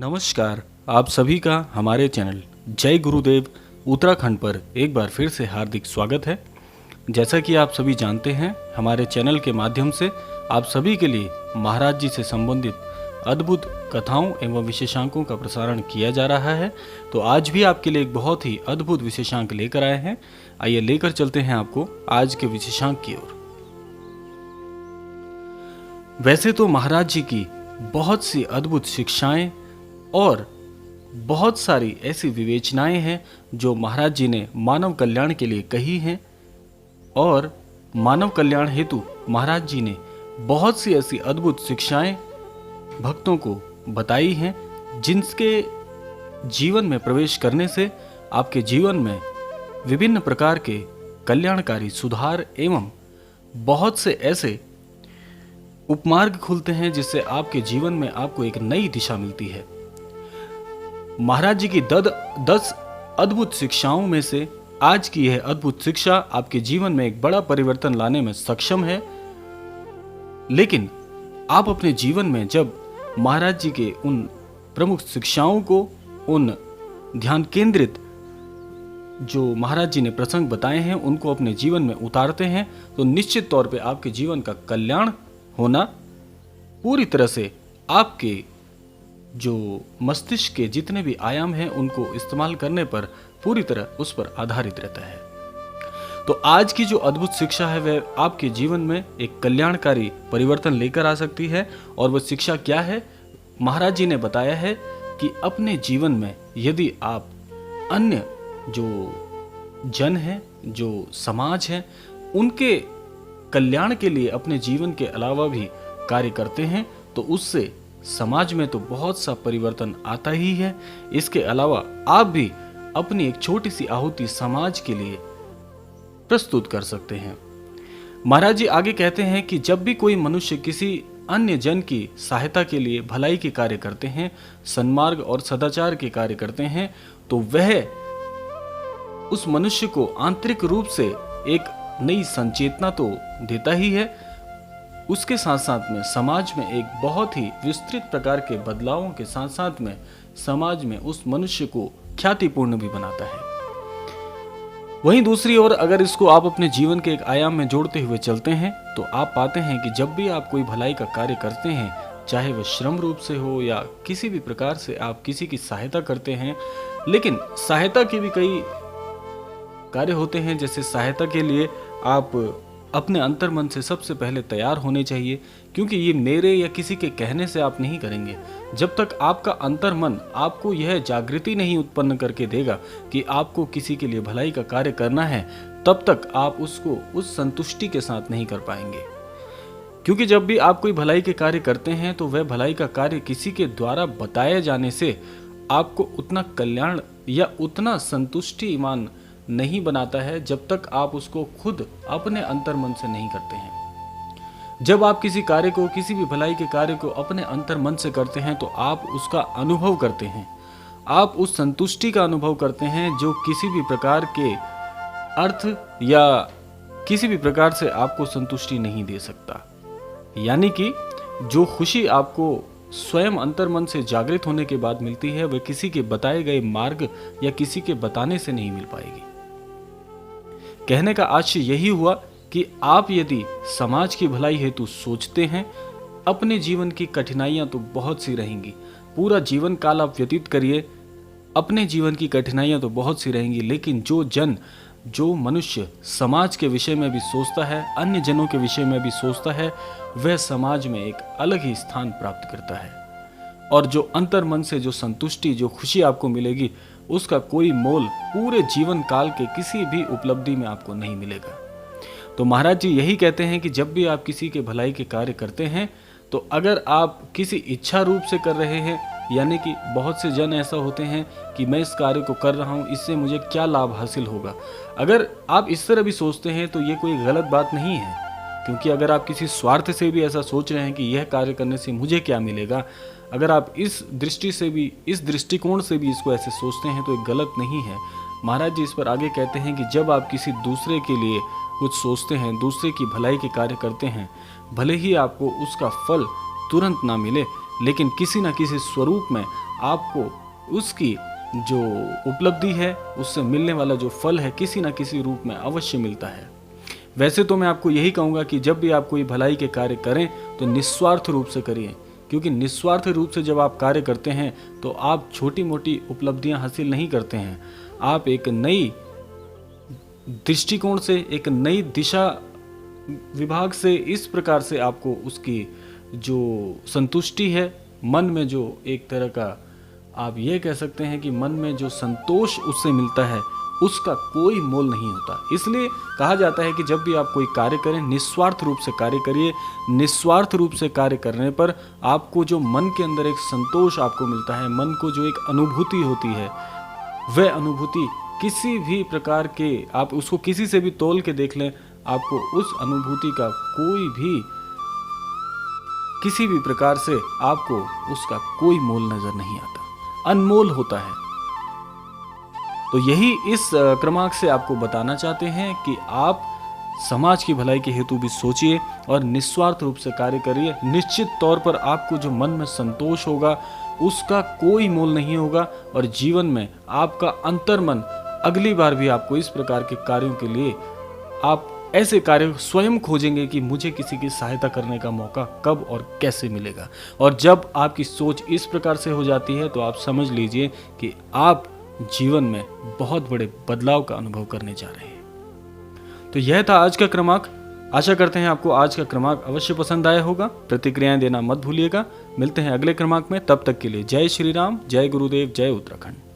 नमस्कार। आप सभी का हमारे चैनल जय गुरुदेव उत्तराखंड पर एक बार फिर से हार्दिक स्वागत है। जैसा कि आप सभी जानते हैं, हमारे चैनल के माध्यम से आप सभी के लिए महाराज जी से संबंधित अद्भुत कथाओं एवं विशेषांकों का प्रसारण किया जा रहा है। तो आज भी आपके लिए एक बहुत ही अद्भुत विशेषांक लेकर आए हैं। आइए लेकर चलते हैं आपको आज के विशेषांक की ओर। वैसे तो महाराज जी की बहुत सी अद्भुत शिक्षाएं और बहुत सारी ऐसी विवेचनाएं हैं जो महाराज जी ने मानव कल्याण के लिए कही हैं, और मानव कल्याण हेतु महाराज जी ने बहुत सी ऐसी अद्भुत शिक्षाएं भक्तों को बताई हैं, जिनके जीवन में प्रवेश करने से आपके जीवन में विभिन्न प्रकार के कल्याणकारी सुधार एवं बहुत से ऐसे उपमार्ग खुलते हैं, जिससे आपके जीवन में आपको एक नई दिशा मिलती है। महाराज जी की 10 अद्भुत शिक्षाओं में से आज की यह अद्भुत शिक्षा आपके जीवन में एक बड़ा परिवर्तन लाने में सक्षम है। लेकिन आप अपने जीवन में जब महाराज जी के उन प्रमुख शिक्षाओं को, उन ध्यान केंद्रित जो महाराज जी ने प्रसंग बताए हैं, उनको अपने जीवन में उतारते हैं, तो निश्चित तौर पे आपके जीवन का कल्याण होना पूरी तरह से आपके जो मस्तिष्क के जितने भी आयाम हैं उनको इस्तेमाल करने पर पूरी तरह उस पर आधारित रहता है। तो आज की जो अद्भुत शिक्षा है वह आपके जीवन में एक कल्याणकारी परिवर्तन लेकर आ सकती है। और वह शिक्षा क्या है? महाराज जी ने बताया है कि अपने जीवन में यदि आप अन्य जो जन हैं, जो समाज है, उनके कल्याण के लिए अपने जीवन के अलावा भी कार्य करते हैं, तो उससे समाज में तो बहुत सा परिवर्तन आता ही है। इसके अलावा आप भी अपनी एक छोटी सी आहुति समाज के लिए प्रस्तुत कर सकते हैं। महाराज जी आगे कहते हैं कि जब भी कोई मनुष्य किसी अन्य जन की सहायता के लिए भलाई के कार्य करते हैं, सन्मार्ग और सदाचार के कार्य करते हैं, तो वह उस मनुष्य को आंतरिक रूप से एक नई संचेतना तो देता ही है, उसके साथ साथ में समाज में एक बहुत ही विस्तृत प्रकार के बदलावों के साथ साथ में समाज में उस मनुष्य को ख्यातिपूर्ण भी बनाता है। वहीं दूसरी ओर अगर इसको आप अपने जीवन के एक आयाम में जोड़ते हुए चलते हैं, तो आप पाते हैं कि जब भी आप कोई भलाई का कार्य करते हैं, चाहे वह श्रम रूप से हो या किसी भी प्रकार से आप किसी की सहायता करते हैं, लेकिन सहायता के भी कई कार्य होते हैं। जैसे सहायता के लिए आप अपने अंतर्मन से सबसे पहले तैयार होने चाहिए, क्योंकि ये मेरे या किसी के कहने से आप नहीं करेंगे। जब तक आपका अंतर्मन आपको यह जागृति नहीं उत्पन्न करके देगा कि आपको किसी के लिए भलाई का कार्य करना है, तब तक आप उसको उस संतुष्टि के साथ नहीं कर पाएंगे। क्योंकि जब भी आप कोई भलाई के कार्य करते हैं, तो वह भलाई का कार्य किसी के द्वारा बताए जाने से आपको उतना कल्याण या उतना संतुष्टि ईमान नहीं बनाता है, जब तक आप उसको खुद अपने अंतर्मन से नहीं करते हैं। जब आप किसी कार्य को, किसी भी भलाई के कार्य को अपने अंतर्मन से करते हैं, तो आप उसका अनुभव करते हैं, आप उस संतुष्टि का अनुभव करते हैं जो किसी भी प्रकार के अर्थ या किसी भी प्रकार से आपको संतुष्टि नहीं दे सकता। यानी कि जो खुशी आपको स्वयं अंतर्मन से जागृत होने के बाद मिलती है, वह किसी के बताए गए मार्ग या किसी के बताने से नहीं मिल पाएगी। कहने का आशय यही हुआ कि आप यदि समाज की भलाई हेतु सोचते हैं, अपने जीवन की कठिनाइयां तो बहुत सी रहेंगी, पूरा जीवन काल आप व्यतीत करिए, अपने जीवन की कठिनाइयां तो बहुत सी रहेंगी, लेकिन जो मनुष्य समाज के विषय में भी सोचता है, अन्य जनों के विषय में भी सोचता है, वह समाज में एक अलग ही स्थान प्राप्त करता है। और जो अंतर्मन से जो संतुष्टि, जो खुशी आपको मिलेगी, उसका कोई मोल पूरे जीवन काल के किसी भी उपलब्धि में आपको नहीं मिलेगा। तो महाराज जी यही कहते हैं कि जब भी आप किसी के भलाई के कार्य करते हैं, तो अगर आप किसी इच्छा रूप से कर रहे हैं, यानी कि बहुत से जन ऐसा होते हैं कि मैं इस कार्य को कर रहा हूँ, इससे मुझे क्या लाभ हासिल होगा, अगर आप इस तरह भी सोचते हैं तो ये कोई गलत बात नहीं है। क्योंकि अगर आप किसी स्वार्थ से भी ऐसा सोच रहे हैं कि यह कार्य करने से मुझे क्या मिलेगा, अगर आप इस दृष्टि से भी, इस दृष्टिकोण से भी इसको ऐसे सोचते हैं, तो ये गलत नहीं है। महाराज जी इस पर आगे कहते हैं कि जब आप किसी दूसरे के लिए कुछ सोचते हैं, दूसरे की भलाई के कार्य करते हैं, भले ही आपको उसका फल तुरंत ना मिले, लेकिन किसी न किसी स्वरूप में आपको उसकी जो उपलब्धि है, उससे मिलने वाला जो फल है, किसी न किसी रूप में अवश्य मिलता है। वैसे तो मैं आपको यही कहूँगा कि जब भी आप कोई भलाई के कार्य करें तो निस्वार्थ रूप से करिए, क्योंकि निस्वार्थ रूप से जब आप कार्य करते हैं तो आप छोटी मोटी उपलब्धियां हासिल नहीं करते हैं। आप एक नई दृष्टिकोण से, एक नई दिशा विभाग से, इस प्रकार से आपको उसकी जो संतुष्टि है, मन में जो एक तरह का आप ये कह सकते हैं कि मन में जो संतोष उससे मिलता है, उसका कोई मोल नहीं होता। इसलिए कहा जाता है कि जब भी आप कोई कार्य करें, निस्वार्थ रूप से कार्य करिए। निस्वार्थ रूप से कार्य करने पर आपको जो मन के अंदर एक संतोष आपको मिलता है, मन को जो एक अनुभूति होती है, वह अनुभूति किसी भी प्रकार के, आप उसको किसी से भी तोल के देख लें, आपको उस अनुभूति का कोई भी, किसी भी प्रकार से आपको उसका कोई मोल नजर नहीं आता, अनमोल होता है। तो यही इस क्रमांक से आपको बताना चाहते हैं कि आप समाज की भलाई के हेतु भी सोचिए और निस्वार्थ रूप से कार्य करिए। निश्चित तौर पर आपको जो मन में संतोष होगा, उसका कोई मोल नहीं होगा, और जीवन में आपका अंतर्मन अगली बार भी आपको इस प्रकार के कार्यों के लिए, आप ऐसे कार्य स्वयं खोजेंगे कि मुझे किसी की सहायता करने का मौका कब और कैसे मिलेगा। और जब आपकी सोच इस प्रकार से हो जाती है तो आप समझ लीजिए कि आप जीवन में बहुत बड़े बदलाव का अनुभव करने जा रहे हैं। तो यह था आज का क्रमांक। आशा करते हैं आपको आज का क्रमांक अवश्य पसंद आया होगा। प्रतिक्रियाएं देना मत भूलिएगा। मिलते हैं अगले क्रमांक में, तब तक के लिए जय श्री राम, जय गुरुदेव, जय उत्तराखंड।